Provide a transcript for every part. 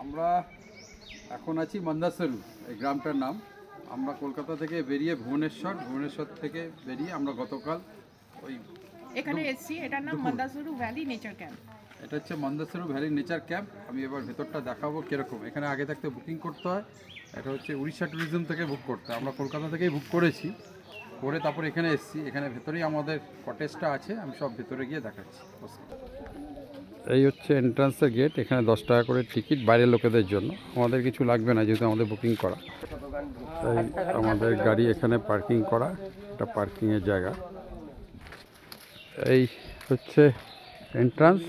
আমরা এখন আছি মন্দাসরু, এই গ্রামটার নাম। আমরা কলকাতা থেকে বেরিয়ে ভুবনেশ্বর থেকে বেরিয়ে আমরা গতকাল ওই এখানে এসেছি। এটার নাম মন্দাসুরু ভ্যালি নেচার ক্যাম্প। এটা হচ্ছে মন্দাসরু ভ্যালি নেচার ক্যাম্প। আমি এবার ভেতরটা দেখাবো কীরকম। এখানে আগে থাকতে বুকিং করতে হয়। এটা হচ্ছে উড়িষ্যা ট্যুরিজম থেকে বুক করতে হয়। আমরা কলকাতা থেকেই বুক করেছি, করে তারপর এখানে এসেছি। এখানে ভেতরেই আমাদের কটেজটা আছে, আমি সব ভেতরে গিয়ে দেখাচ্ছি। এই হচ্ছে এন্ট্রান্সের গেট। এখানে 10 টাকা করে টিকিট বাইরের লোকেদের জন্য, আমাদের কিছু লাগবে না যেহেতু আমাদের বুকিং করা। এই আমাদের গাড়ি এখানে পার্কিং করা, এটা পার্কিংয়ের জায়গা। এই হচ্ছে এন্ট্রান্স।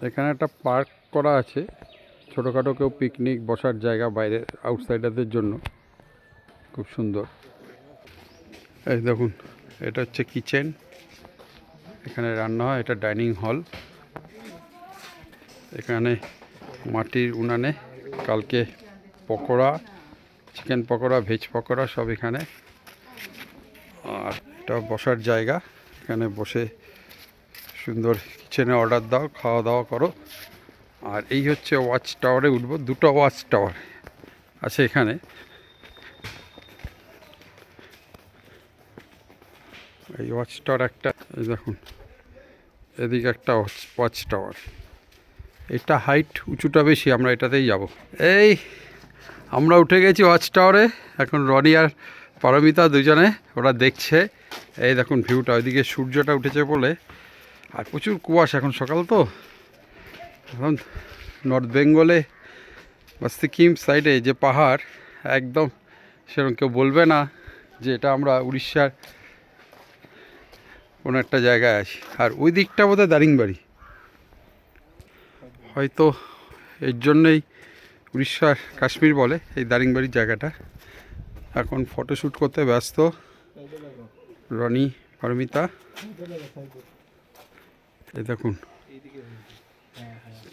এখানে একটা পার্ক করা আছে, ছোটোখাটো কেউ পিকনিক বসার জায়গা বাইরে আউটসাইডারদের জন্য, খুব সুন্দর। এই দেখুন, এটা হচ্ছে কিচেন, এখানে রান্না হয়। এটা ডাইনিং হল। এখানে মাটির উনানে কালকে পকোড়া, চিকেন পকোড়া, ভেজ পকোড়া সব এখানে। আর এটা বসার জায়গা, এখানে বসে সুন্দর কিচেনে অর্ডার দাও, খাওয়া দাওয়া করো। আর এই হচ্ছে ওয়াচ টাওয়ারে উঠবো। দুটো ওয়াচ টাওয়ার আছে এখানে। এই ওয়াচ টাওয়ার একটা, এই দেখুন এদিকে একটা ওয়াচ টাওয়ার। এটা হাইট উঁচুটা বেশি, আমরা এটাতেই যাব। এই আমরা উঠে গেছি ওয়াচ টাওয়ারে। এখন রনি আর পারমিতা দুজনে ওরা দেখছে। এই দেখুন ভিউটা, ওইদিকে সূর্যটা উঠেছে বলে। আর প্রচুর কুয়াশা, এখন সকাল তো। এখন নর্থ বেঙ্গলে বা সিকিম সাইডে যে পাহাড়, একদম সেরকম কেউ বলবে না যে এটা আমরা উড়িষ্যার কোনো একটা জায়গায় আছি। আর ওই দিকটা বোধহয় দারিংবাড়ি, হয়তো এর জন্যই উড়িষ্যার কাশ্মীর বলে এই দারিংবাড়ির জায়গাটা। এখন ফটোশ্যুট করতে ব্যস্ত রনি, পারমিতা। এই দেখুন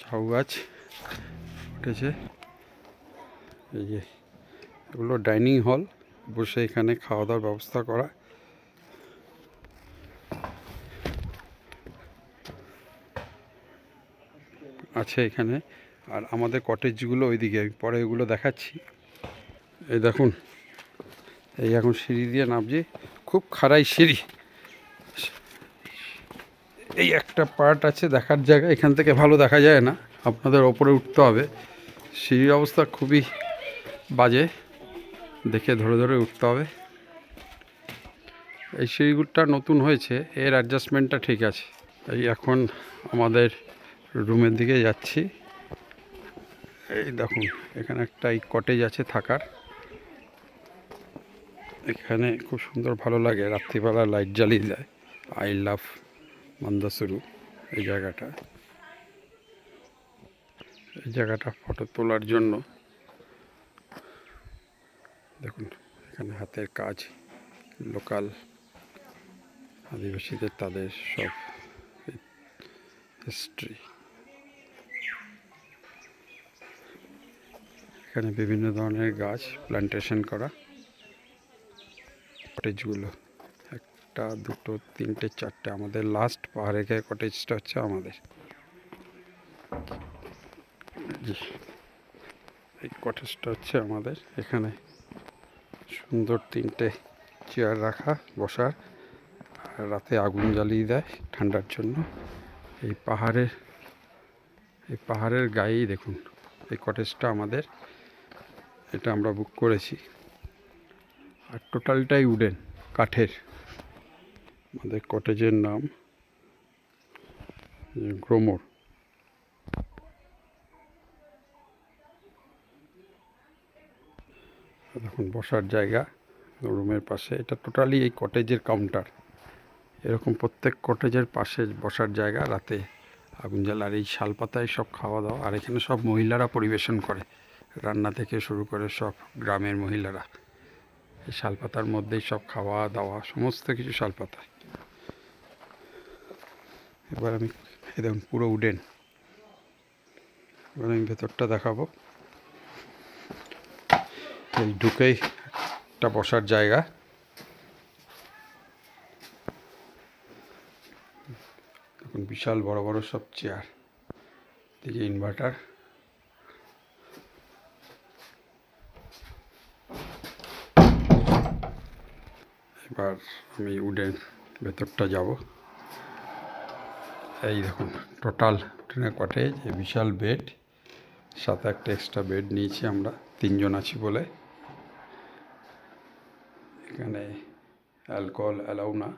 ঝাউ গাছ উঠেছে। এই যে এগুলো ডাইনিং হল, বসে এখানে খাওয়া দাওয়ার ব্যবস্থা করা আছে এখানে। আর আমাদের কটেজগুলো ওইদিকে, পরে এগুলো দেখাচ্ছি। এই দেখুন, এই এখন সিঁড়ি দিয়ে নামছি, খুব খাড়াই সিঁড়ি। এই একটা পার্ট আছে দেখার জায়গা, এখান থেকে ভালো দেখা যায় না, আপনাদের ওপরে উঠতে হবে। সিঁড়ির অবস্থা খুবই বাজে, দেখে ধরে ধরে উঠতে হবে। এই সিঁড়িগুলোটা নতুন হয়েছে, এর অ্যাডজাস্টমেন্টটা ঠিক আছে। এই এখন আমাদের রুমের দিকে যাচ্ছি। এই দেখুন এখানে একটা এই কটেজ আছে থাকার। এখানে খুব সুন্দর, ভালো লাগে, রাত্রিবেলা লাইট জ্বালিয়ে দেয়। আই লাভ মন্দাসরু এই জায়গাটা। এই জায়গাটা ফটো তোলার জন্য। দেখুন এখানে হাতের কাজ, লোকাল আদিবাসীদের, তাদের সব হিস্ট্রি। এখানে বিভিন্ন ধরনের গাছ প্ল্যান্টেশন করা। কটেজগুলো একটা, দুটো, তিনটে, চারটে। আমাদের লাস্ট পাহাড়ের গায়ে কটেজটা হচ্ছে আমাদের। এই কটেজটা হচ্ছে আমাদের। এখানে সুন্দর তিনটে চেয়ার রাখা বসার, আর রাতে আগুন জ্বালিয়ে দেয় ঠান্ডার জন্য। এই পাহাড়ের গায়েই দেখুন এই কটেজটা আমাদের। এটা আমরা বুক করেছি। আর টোটালটাই উডেন, কাঠের। আমাদের কটেজের নাম গ্রোমোর। দেখুন বসার জায়গা রুমের পাশে। এটা টোটালি এই কটেজের কাউন্টার। এরকম প্রত্যেক কটেজের পাশে বসার জায়গা, রাতে আগুন জ্বালার এই শালপাতায় সব খাওয়া দাওয়া। আর এখানে সব মহিলারা পরিবেশন করে, রান্না থেকে শুরু করে সব গ্রামের মহিলারা। এই শালপাতার মধ্যেই সব খাওয়া দাওয়া, সমস্ত কিছু শালপাতায়। এবার আমি এই দেখুন পুরো উডেন। এবার আমি ভেতরটা দেখাবো। এই ঢুকেই একটা বসার জায়গা। দেখুন বিশাল বড় বড় সব চেয়ার, দিকে ইনভার্টার। এবার আমি উডেন ভেতরটা যাব। এই দেখুন টোটাল উডেনের কটেজ, বিশাল বেড, সাথে একটা এক্সট্রা বেড নিয়েছি আমরা, 3 জন আছি বলে। এখানে অ্যালকোহল অ্যালাউ না।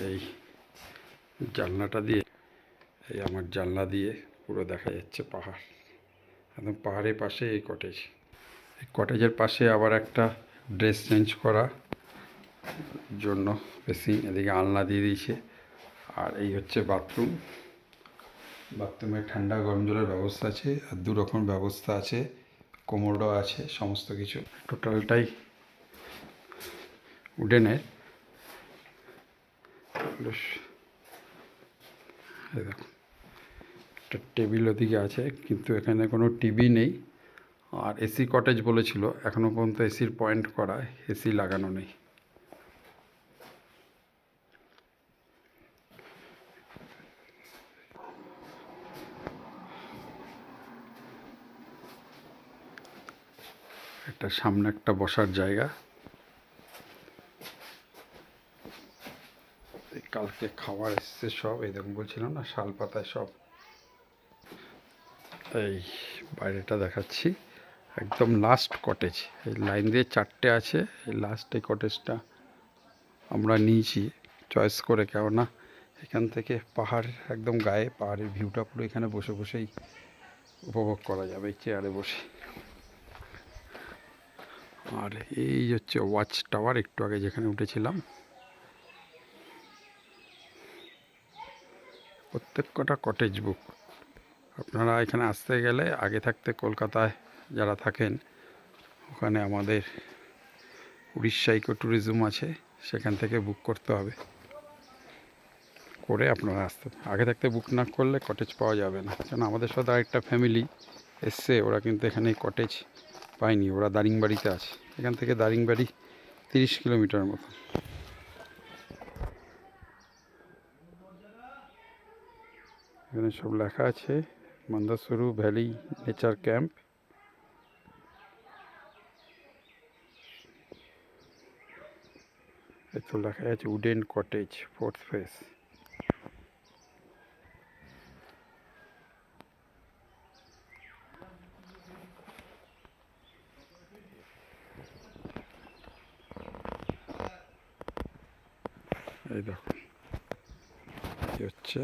এই জানলাটা দিয়ে, এই আমার জানলা দিয়ে পুরো দেখা যাচ্ছে পাহাড়, একদম পাহাড়ের পাশে এই কটেজ। এই কটেজের পাশে আবার একটা ড্রেস চেঞ্জ করা জন্য বেসিন, এদিকে আলনা দিয়ে দিয়েছে। আর এই হচ্ছে বাথরুম। বাথরুমে ঠান্ডা গরম জলের ব্যবস্থা আছে, আর 2 রকম ব্যবস্থা আছে, কোমোডও আছে, সমস্ত কিছু। টোটালটাই উডেনের। এই দেখুন একটা টেবিল ওদিকে আছে, কিন্তু এখানে কোনো টিভি নেই। আর এসি কটেজ বলেছিল, এখনও পর্যন্ত এসির পয়েন্ট করা, এসি লাগানো নেই। একটা সামনে একটা বসার জায়গা। কালকে খাবার এসছে সব, এই দেখুন বলছিলাম না শাল পাতায় সব। এই বাইরেটা দেখাচ্ছি, একদম লাস্ট কটেজ। এই লাইন দিয়ে 4টে আছে, এই লাস্ট এই কটেজটা আমরা নিয়েছি চয়েস করে, কেননা এখান থেকে পাহাড় একদম গায়ে, পাহাড়ের ভিউটা পুরো এখানে বসে বসেই উপভোগ করা যাবে এই চেয়ারে বসে। আর এই হচ্ছে ওয়াচ টাওয়ার, একটু আগে যেখানে উঠেছিলাম। প্রত্যেক কটা কটেজ বুক। আপনারা এখানে আসতে গেলে আগে থাকতে কলকাতায় যারা থাকেন, ওখানে আমাদের উড়িষ্যা ইকো ট্যুরিজম আছে, সেখান থেকে বুক করতে হবে, করে আপনারা আসতে হবে। আগে থাকতে বুক না করলে কটেজ পাওয়া যাবে না। কেন আমাদের সাথে আরেকটা ফ্যামিলি এসছে, ওরা কিন্তু এখানে কটেজ পায়নি, ওরা দারিংবাড়িতে আছে। এখান থেকে দারিংবাড়ি 30 কিলোমিটার মতো। এখানে সব লেখা আছে, মন্দাসুরু ভ্যালি নেচার ক্যাম্প। এতো লেখা আছে উডেন কটেজ 4th ফেজ। এই দেখুন এই হচ্ছে,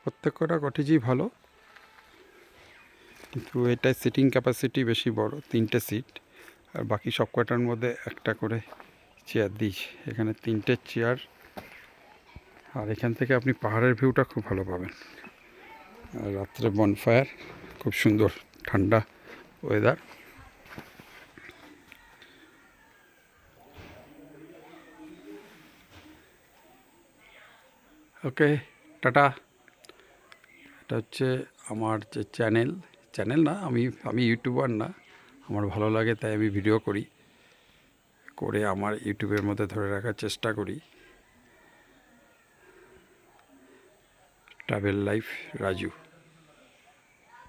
প্রত্যেক কটা কটেজই ভালো, কিন্তু এটায় সিটিং ক্যাপাসিটি বেশি বড়, 3টে সিট। আর বাকি সব কটার মধ্যে একটা করে চেয়ার দিয়েছি। এখানে 3টে চেয়ার। আর এখান থেকে আপনি পাহাড়ের ভিউটা খুব ভালো পাবেন। আর রাত্রে বনফায়ার, খুব সুন্দর ঠান্ডা ওয়েদার। ওকে, টাটা। এটা হচ্ছে আমার যে চ্যানেল না, আমি ইউটিউবার না, আমার ভালো লাগে তাই আমি ভিডিও করি, করে আমার ইউটিউবের মধ্যে ধরে রাখার চেষ্টা করি। Travel life Raju.